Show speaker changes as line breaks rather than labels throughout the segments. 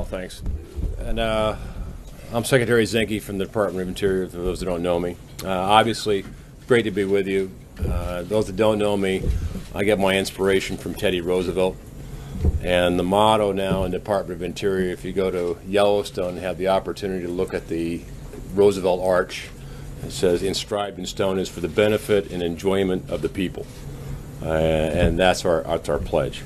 thanks. And I'm Secretary Zinke from the Department of Interior, for those that don't know me. Obviously, great to be with you. Those that don't know me, I get my inspiration from Teddy Roosevelt. And the motto now in the Department of Interior, if you go to Yellowstone and have the opportunity to look at the Roosevelt Arch, it says, inscribed in stone, is for the benefit and enjoyment of the people. And that's our pledge.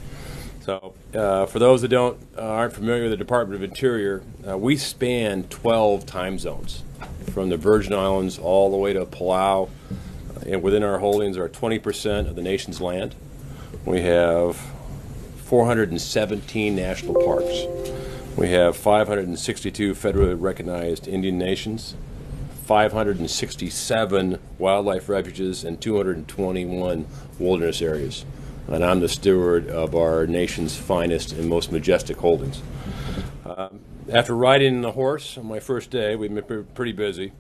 So for those that aren't familiar with the Department of Interior, we span 12 time zones, from the Virgin Islands all the way to Palau. And within our holdings are 20% of the nation's land. We have 417 national parks. We have 562 federally recognized Indian nations, 567 wildlife refuges, and 221 wilderness areas. And I'm the steward of our nation's finest and most majestic holdings. After riding the horse on my first day, we've been pretty busy.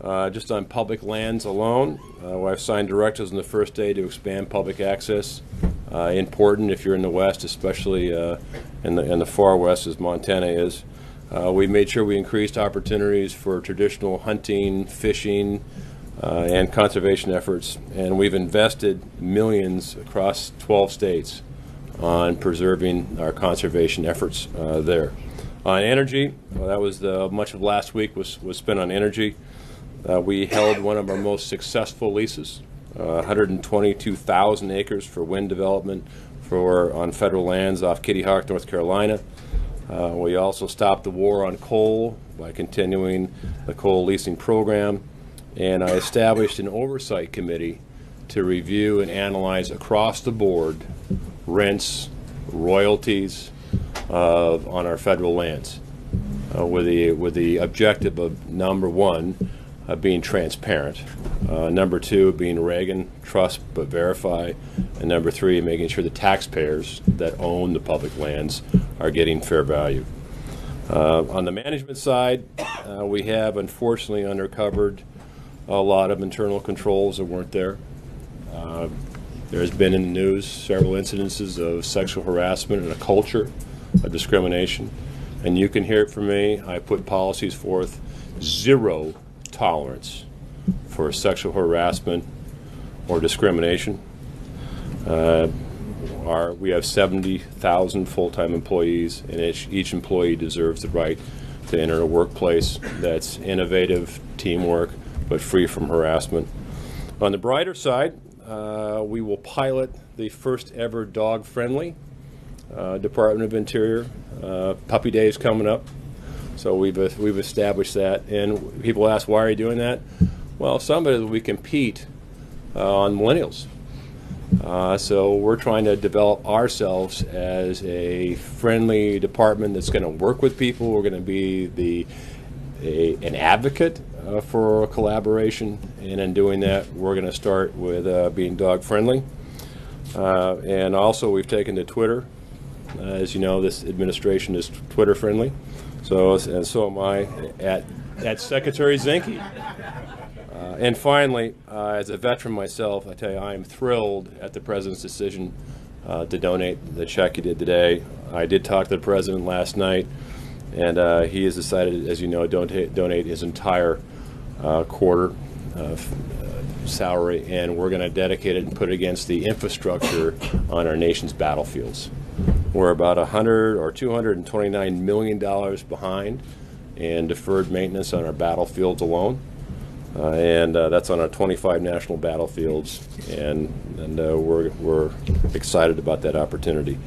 Just on public lands alone, I've signed directives on the first day to expand public access. Important if you're in the West, especially in the far West, as Montana is. We made sure we increased opportunities for traditional hunting, fishing, and conservation efforts, and we've invested millions across 12 states on preserving our conservation efforts there. On energy, that was much of last week was spent on energy. We held one of our most successful leases, 122,000 acres for wind development on federal lands off Kitty Hawk, North Carolina. We also stopped the war on coal by continuing the coal leasing program. And I established an oversight committee to review and analyze across the board rents, royalties on our federal lands, with the objective of, number one, being transparent, number two, being Reagan, trust but verify, and number three, making sure the taxpayers that own the public lands are getting fair value. On the management side, we have unfortunately uncovered a lot of internal controls that weren't there. There's been in the news several incidences of sexual harassment and a culture of discrimination. And you can hear it from me. I put policies forth: zero tolerance for sexual harassment or discrimination. We have 70,000 full-time employees, and each employee deserves the right to enter a workplace that's innovative, teamwork, but free from harassment. On the brighter side, we will pilot the first ever dog-friendly Department of Interior. Puppy Day is coming up, so we've established that. And people ask, why are you doing that? Well, some of it we compete on millennials. So we're trying to develop ourselves as a friendly department that's going to work with people. We're going to be an advocate for collaboration, and in doing that, we're going to start with being dog friendly. And also, we've taken to Twitter. As you know, this administration is Twitter friendly. So am I at Secretary Zinke. And finally, as a veteran myself, I tell you, I am thrilled at the President's decision to donate the check he did today. I did talk to the President last night, and he has decided, as you know, donate his entire quarter salary, and we're going to dedicate it and put it against the infrastructure on our nation's battlefields. We're about $100 or $229 million behind in deferred maintenance on our battlefields alone, and that's on our 25 national battlefields, and we're excited about that opportunity.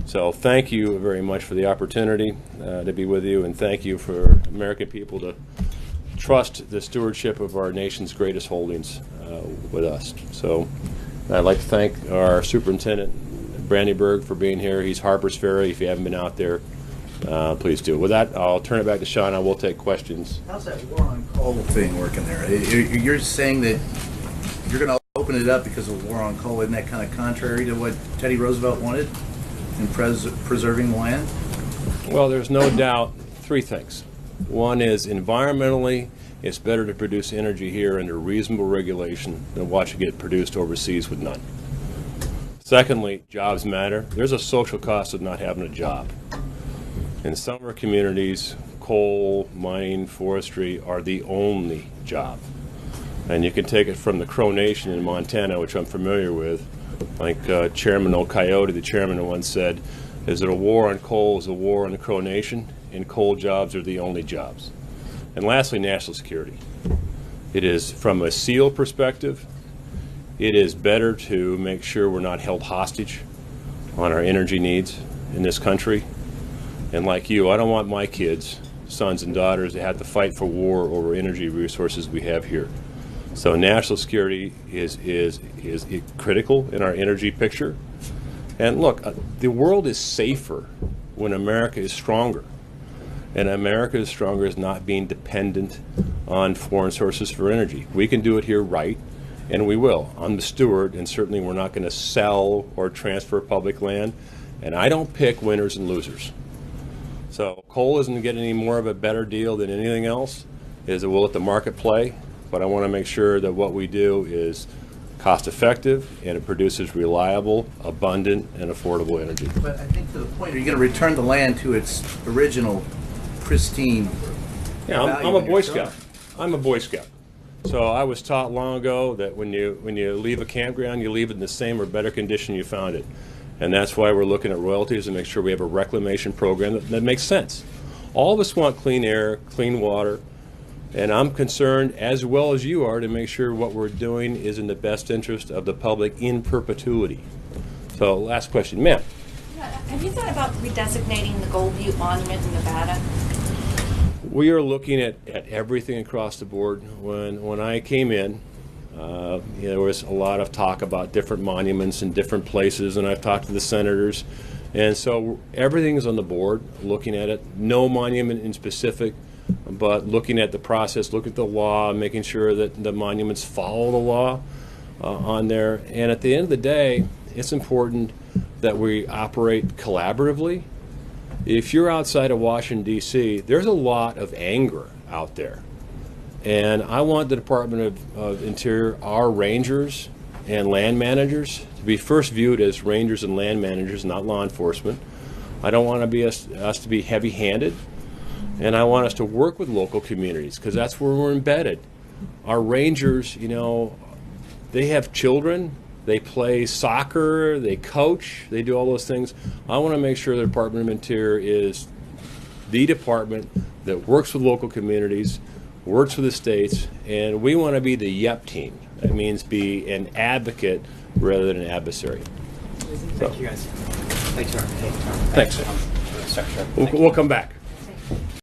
So thank you very much for the opportunity to be with you, and thank you for American people to trust the stewardship of our nation's greatest holdings with us. So I'd like to thank our Superintendent Brandyburg for being here. He's Harper's Ferry. If you haven't been out there, please do. With that, I'll turn it back to Sean. I will take questions.
How's that war on coal thing working there? You're saying that you're going to open it up because of war on coal. Isn't that kind of contrary to what Teddy Roosevelt wanted in preserving the land?
Well, there's no doubt three things. One is, environmentally, it's better to produce energy here under reasonable regulation than watch it get produced overseas with none. Secondly, jobs matter. There's a social cost of not having a job. In some of our communities, coal, mining, forestry are the only job. And you can take it from the Crow Nation in Montana, which I'm familiar with, like Chairman O'Coyote, the chairman, once said, is it a war on coal is a war on the Crow Nation, and coal jobs are the only jobs. And lastly, national security. It is, from a SEAL perspective, it is better to make sure we're not held hostage on our energy needs in this country. And like you, I don't want my kids, sons and daughters, to have to fight for war over energy resources we have here. So national security is critical in our energy picture. And look, the world is safer when America is stronger. And America is stronger is not being dependent on foreign sources for energy. We can do it here right, and we will. I'm the steward, and certainly we're not going to sell or transfer public land. And I don't pick winners and losers. So coal isn't getting any more of a better deal than anything else. We'll let the market play, but I want to make sure that what we do is cost effective and it produces reliable, abundant, and affordable energy.
But I think to the point, are you going to return the land to its original pristine?
Yeah, I'm a Boy Scout. I'm a Boy Scout. So I was taught long ago that when you leave a campground, you leave it in the same or better condition you found it. And that's why we're looking at royalties and make sure we have a reclamation program that makes sense. All of us want clean air, clean water, and I'm concerned, as well as you are, to make sure what we're doing is in the best interest of the public in perpetuity. So last question, ma'am.
Yeah, have you thought about redesignating the Gold Butte Monument in Nevada?
We are looking at everything across the board. When I came in, there was a lot of talk about different monuments in different places, and I've talked to the senators, and so everything is on the board, looking at it. No monument in specific, but looking at the process, look at the law, making sure that the monuments follow the law on there. And at the end of the day, it's important that we operate collaboratively. If you're outside of Washington, D.C., there's a lot of anger out there. And I want the Department of Interior, our rangers and land managers, to be first viewed as rangers and land managers, not law enforcement. I don't want to be us to be heavy-handed, and I want us to work with local communities because that's where we're embedded. Our rangers, they have children, they play soccer, they coach, they do all those things. I want to make sure the Department of Interior is the department that works with local communities, works with the states, and we want to be the YEP team. That means be an advocate rather than an adversary.
Thank you, guys. Thanks, Mark.
Thanks. We'll come back.